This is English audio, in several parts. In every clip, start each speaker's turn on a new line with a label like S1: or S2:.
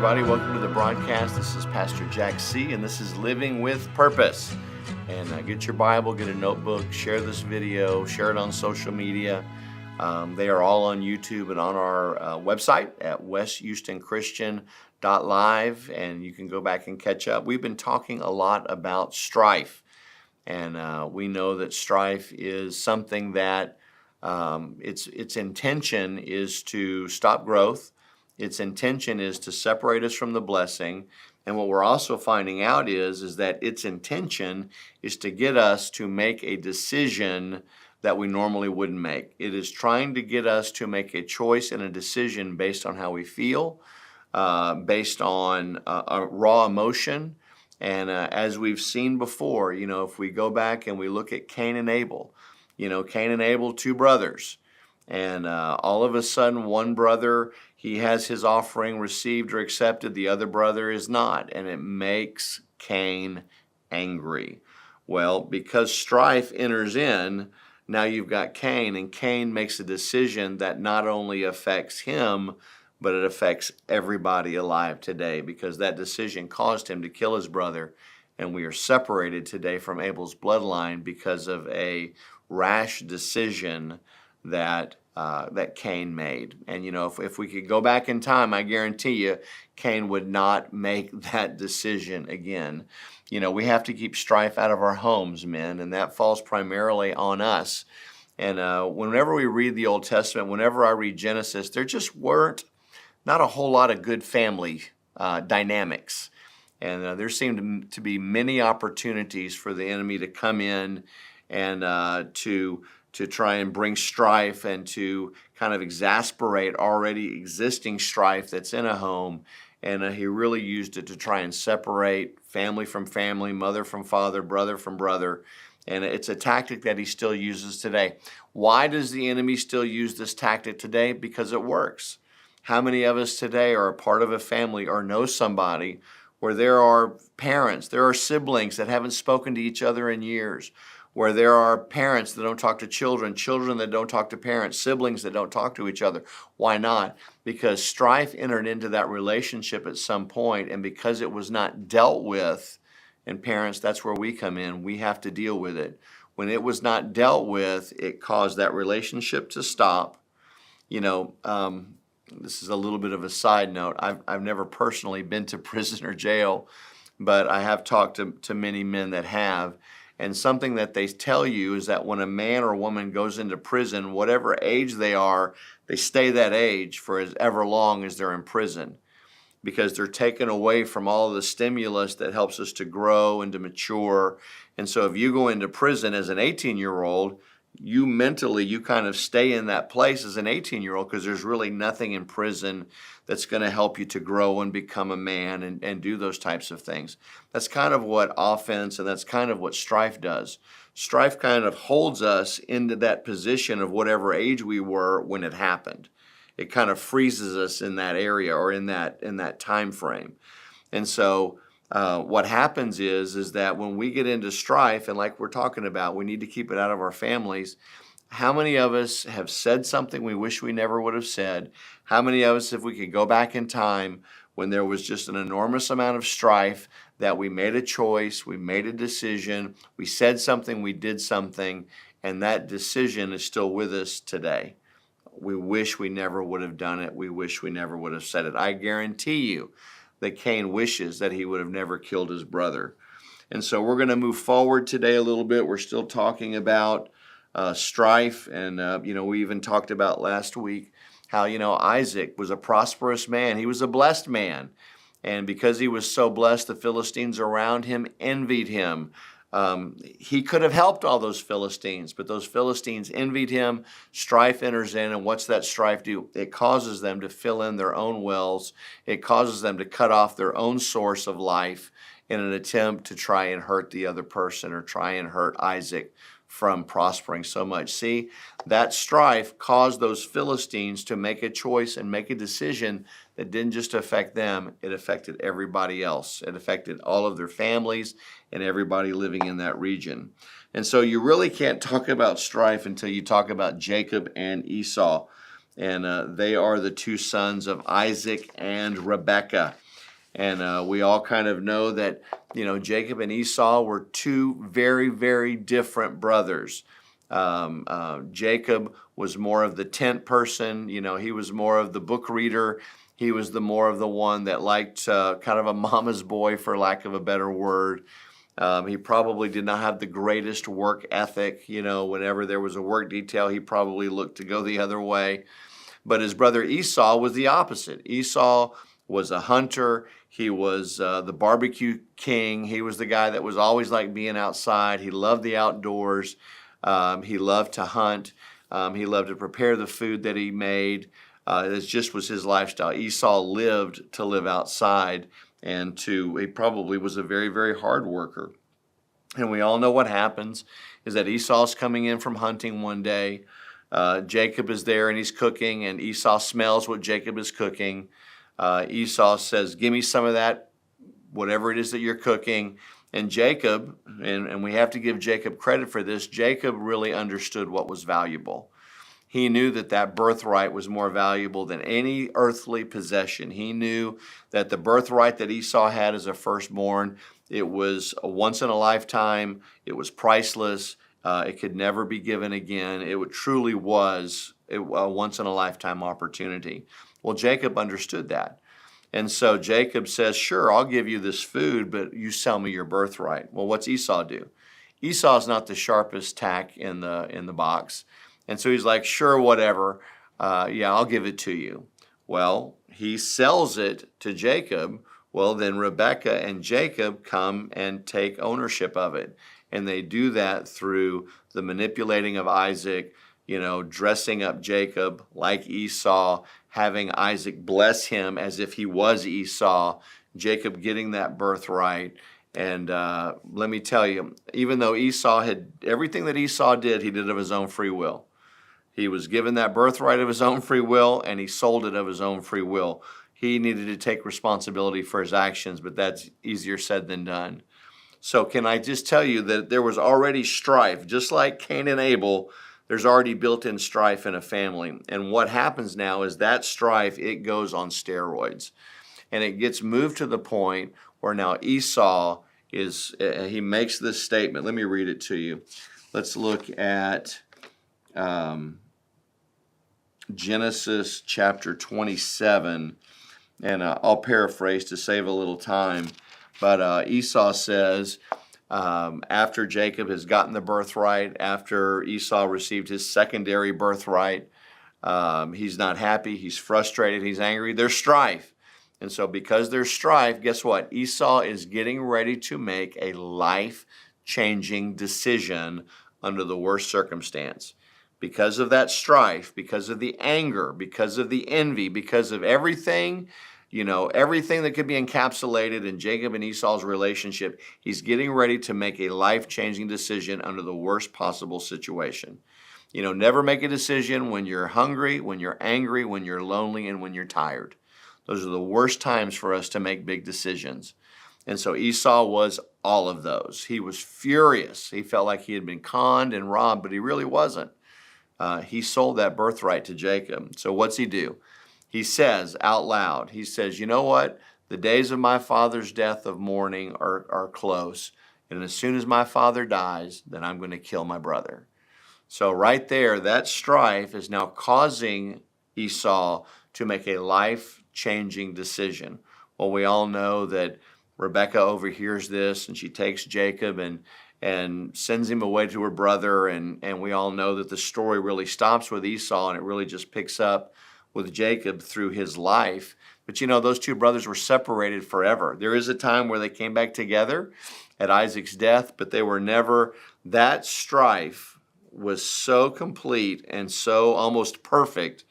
S1: everybody. Welcome to the broadcast. This is Pastor Jack C., and this is Living with Purpose. And get your Bible, get a notebook, share this video, share it on social media. They are all on YouTube and on our website at whcc.live, and you can go back and catch up. We've been talking a lot about strife, and we know that strife is something that its intention is to stop growth. Its intention is to separate us from the blessing. And what we're also finding out is that its intention is to get us to make a decision that we normally wouldn't make. It is trying to get us to make a choice and a decision based on how we feel, based on a raw emotion. And as we've seen before, if we go back and we look at Cain and Abel, Cain and Abel, two brothers. And all of a sudden, one brother, he has his offering received or accepted. The other brother is not. And it makes Cain angry. Well, because strife enters in, now you've got Cain. And Cain makes a decision that not only affects him, but it affects everybody alive today. Because that decision caused him to kill his brother. And we are separated today from Abel's bloodline because of a rash decision that Cain made. And if we could go back in time, I guarantee you Cain would not make that decision again. We have to keep strife out of our homes, men, and that falls primarily on us. And whenever we read the Old Testament, whenever I read Genesis, there just weren't not a whole lot of good family dynamics. And there seemed to be many opportunities for the enemy to come in and to try and bring strife and to kind of exasperate already existing strife that's in a home. And he really used it to try and separate family from family, mother from father, brother from brother. And it's a tactic that he still uses today. Why does the enemy still use this tactic today? Because it works. How many of us today are a part of a family or know somebody where there are parents, there are siblings that haven't spoken to each other in years, where there are parents that don't talk to children, children that don't talk to parents, siblings that don't talk to each other? Why not? Because strife entered into that relationship at some point, and because it was not dealt with, and parents, that's where we come in, we have to deal with it. When it was not dealt with, it caused that relationship to stop. This is a little bit of a side note. I've never personally been to prison or jail, but I have talked to many men that have. And something that they tell you is that when a man or woman goes into prison, whatever age they are, they stay that age for as ever long as they're in prison, because they're taken away from all of the stimulus that helps us to grow and to mature. And so if you go into prison as an 18-year-old, you kind of stay in that place as an 18-year-old, because there's really nothing in prison that's going to help you to grow and become a man and do those types of things. That's kind of what offense and that's kind of what strife does. Strife kind of holds us into that position of whatever age we were when it happened. It kind of freezes us in that area or in that time frame. And so what happens is that when we get into strife, and like we're talking about, we need to keep it out of our families. How many of us have said something we wish we never would have said? How many of us, if we could go back in time when there was just an enormous amount of strife, that we made a choice, we made a decision, we said something, we did something, and that decision is still with us today? We wish we never would have done it. We wish we never would have said it. I guarantee you that Cain wishes that he would have never killed his brother. And so we're going to move forward today a little bit. We're still talking about strife. And, we even talked about last week how, Isaac was a prosperous man. He was a blessed man. And because he was so blessed, the Philistines around him envied him. He could have helped all those Philistines, but those Philistines envied him. Strife enters in, and what's that strife do? It causes them to fill in their own wells. It causes them to cut off their own source of life in an attempt to try and hurt the other person or try and hurt Isaac from prospering so much. See, that strife caused those Philistines to make a choice and make a decision that didn't just affect them, it affected everybody else. It affected all of their families and everybody living in that region. And so you really can't talk about strife until you talk about Jacob and Esau. And they are the two sons of Isaac and Rebekah. And we all kind of know that, Jacob and Esau were two very, very different brothers. Jacob was more of the tent person. He was more of the book reader. He was more of the one that liked kind of a mama's boy, for lack of a better word. He probably did not have the greatest work ethic. Whenever there was a work detail, he probably looked to go the other way. But his brother Esau was the opposite. Esau was a hunter. He was the barbecue king. He was the guy that was always like being outside. He loved the outdoors. He loved to hunt. He loved to prepare the food that he made. It just was his lifestyle. Esau lived to live outside, and he probably was a very, very hard worker. And we all know what happens is that Esau's coming in from hunting one day. Jacob is there and he's cooking, and Esau smells what Jacob is cooking. Esau says, "Give me some of that, whatever it is that you're cooking." And Jacob, and we have to give Jacob credit for this, Jacob really understood what was valuable. He knew that birthright was more valuable than any earthly possession. He knew that the birthright that Esau had as a firstborn, it was a once in a lifetime. It was priceless. It could never be given again. It truly was a once in a lifetime opportunity. Well, Jacob understood that. And so Jacob says, "Sure, I'll give you this food, but you sell me your birthright." Well, what's Esau do? Esau's not the sharpest tack in the box. And so he's like, "Sure, whatever. Yeah, I'll give it to you." Well, he sells it to Jacob. Well, then Rebekah and Jacob come and take ownership of it. And they do that through the manipulating of Isaac, dressing up Jacob like Esau, having Isaac bless him as if he was Esau, Jacob getting that birthright. And let me tell you, even though Esau had everything that Esau did, he did of his own free will. He was given that birthright of his own free will, and he sold it of his own free will. He needed to take responsibility for his actions, but that's easier said than done. So can I just tell you that there was already strife, just like Cain and Abel. There's already built-in strife in a family. And what happens now is that strife, it goes on steroids. And it gets moved to the point where now Esau he makes this statement. Let me read it to you. Let's look at Genesis chapter 27. And I'll paraphrase to save a little time. But Esau says, after Jacob has gotten the birthright, after Esau received his secondary birthright, he's not happy, he's frustrated, he's angry, there's strife. And so because there's strife, guess what? Esau is getting ready to make a life-changing decision under the worst circumstance. Because of that strife, because of the anger, because of the envy, because of everything, everything that could be encapsulated in Jacob and Esau's relationship, he's getting ready to make a life-changing decision under the worst possible situation. Never make a decision when you're hungry, when you're angry, when you're lonely, and when you're tired. Those are the worst times for us to make big decisions. And so Esau was all of those. He was furious. He felt like he had been conned and robbed, but he really wasn't. He sold that birthright to Jacob. So what's he do? He says out loud, he says, "You know what? The days of my father's death of mourning are close. And as soon as my father dies, then I'm going to kill my brother." So right there, that strife is now causing Esau to make a life-changing decision. Well, we all know that Rebekah overhears this, and she takes Jacob and sends him away to her brother, and we all know that the story really stops with Esau, and it really just picks up with Jacob through his life. But those two brothers were separated forever. There is a time where they came back together at Isaac's death, but they were never. That strife was so complete and so almost perfect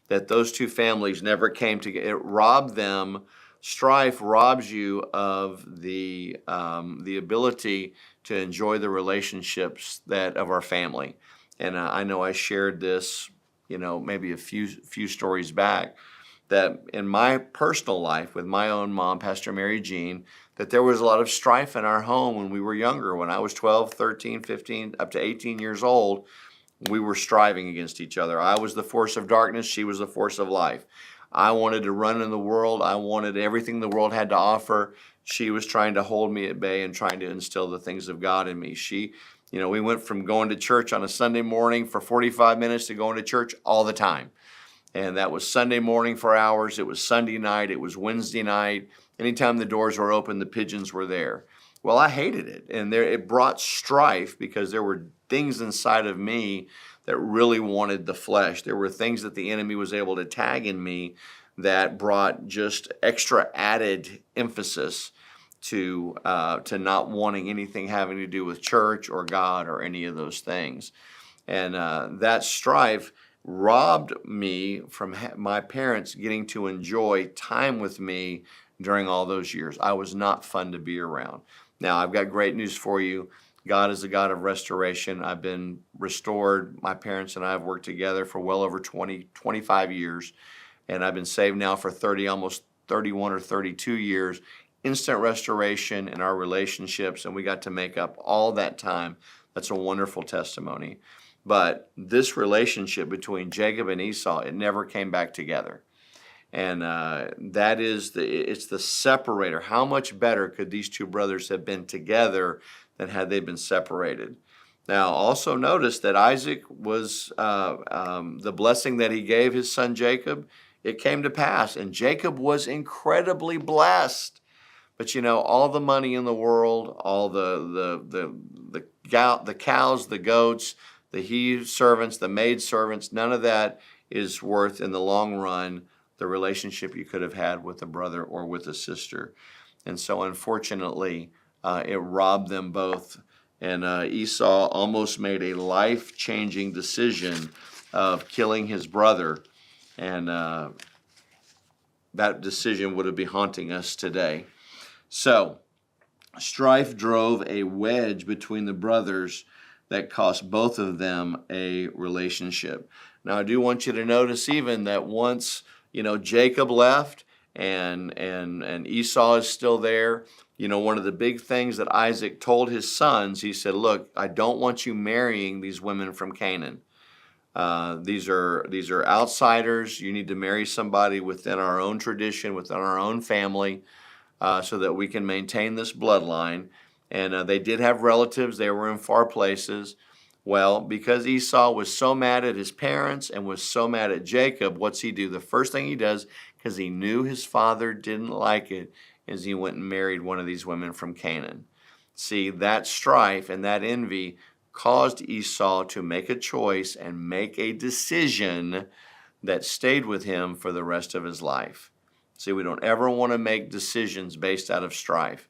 S1: that those two families never came together. It robbed them. Strife robs you of the ability to enjoy the relationships of our family. And I know I shared this, maybe a few stories back, that in my personal life with my own mom, Pastor Mary Jean, that there was a lot of strife in our home when we were younger. When I was 12, 13, 15, up to 18 years old, we were striving against each other. I was the force of darkness. She was the force of life. I wanted to run in the world. I wanted everything the world had to offer. She was trying to hold me at bay and trying to instill the things of God in me. We went from going to church on a Sunday morning for 45 minutes to going to church all the time. And that was Sunday morning for hours. It was Sunday night. It was Wednesday night. Anytime the doors were open, the pigeons were there. Well, I hated it. And it brought strife because there were things inside of me that really wanted the flesh. There were things that the enemy was able to tag in me that brought just extra added emphasis to not wanting anything having to do with church or God or any of those things. And that strife robbed me from my parents getting to enjoy time with me during all those years. I was not fun to be around. Now, I've got great news for you. God is a God of restoration. I've been restored. My parents and I have worked together for well over 25 years, and I've been saved now for almost 31 or 32 years. Instant restoration in our relationships, and we got to make up all that time. That's a wonderful testimony. But this relationship between Jacob and Esau, it never came back together. And it's the separator. How much better could these two brothers have been together than had they been separated? Now, also notice that Isaac was, the blessing that he gave his son Jacob, it came to pass. And Jacob was incredibly blessed. But all the money in the world, all the cows, the goats, the he servants, the maid servants, none of that is worth in the long run the relationship you could have had with a brother or with a sister. And so unfortunately, it robbed them both. And Esau almost made a life-changing decision of killing his brother. And that decision would be haunting us today. So, strife drove a wedge between the brothers that cost both of them a relationship. Now, I do want you to notice even that once, Jacob left and Esau is still there, one of the big things that Isaac told his sons, he said, look, I don't want you marrying these women from Canaan. These are outsiders. You need to marry somebody within our own tradition, within our own family, so that we can maintain this bloodline. And they did have relatives. They were in far places. Well, because Esau was so mad at his parents and was so mad at Jacob, what's he do? The first thing he does, because he knew his father didn't like it, is he went and married one of these women from Canaan. See, that strife and that envy caused Esau to make a choice and make a decision that stayed with him for the rest of his life. See, we don't ever want to make decisions based out of strife.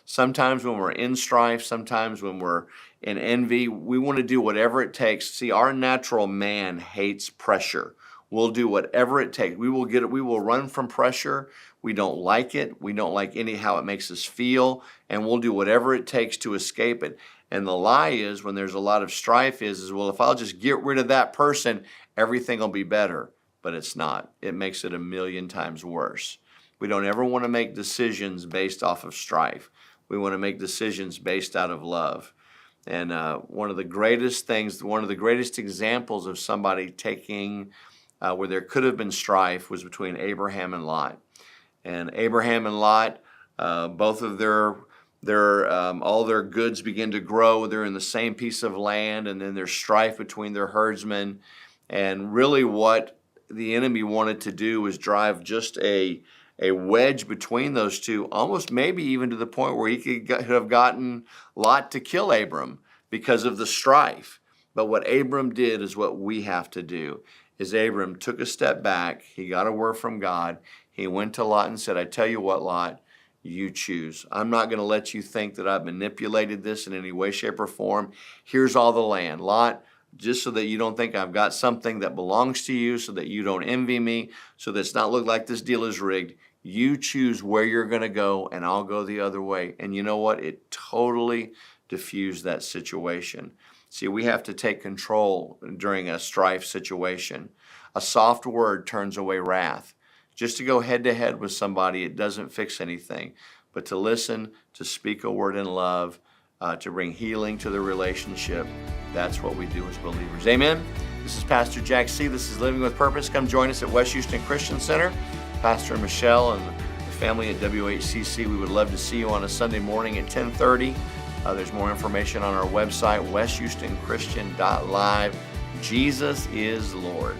S1: Sometimes when we're in strife, sometimes when we're in envy, we want to do whatever it takes. See, our natural man hates pressure. We'll do whatever it takes. We will run from pressure. We don't like it. We don't like how it makes us feel, and we'll do whatever it takes to escape it. And the lie is, when there's a lot of strife, is well, if I'll just get rid of that person, everything will be better. But it's not. It makes it 1,000,000 times worse. We don't ever want to make decisions based off of strife. We want to make decisions based out of love. And one of the greatest examples of somebody taking where there could have been strife was between Abraham and Lot. And Abraham and Lot, both of all their goods begin to grow. They're in the same piece of land, and then there's strife between their herdsmen. And really what the enemy wanted to do was drive just a wedge between those two, almost maybe even to the point where he could have gotten Lot to kill Abram because of the strife. But what Abram did is what we have to do, is Abram took a step back. He got a word from God. He went to Lot and said, I tell you what, Lot, you choose. I'm not going to let you think that I've manipulated this in any way, shape, or form. Here's all the land. Lot, just so that you don't think I've got something that belongs to you, so that you don't envy me, so that it's not look like this deal is rigged. You choose where you're going to go, and I'll go the other way. And you know what? It totally diffused that situation. See, we have to take control during a strife situation. A soft word turns away wrath. Just to go head-to-head with somebody, it doesn't fix anything. But to listen, to speak a word in love, to bring healing to the relationship, that's what we do as believers. Amen? This is Pastor Jack C. This is Living with Purpose. Come join us at West Houston Christian Center. Pastor Michelle and the family at whcc, we would love to see you on a Sunday morning at 10:30. There's more information on our website, whcc.live. Jesus is Lord.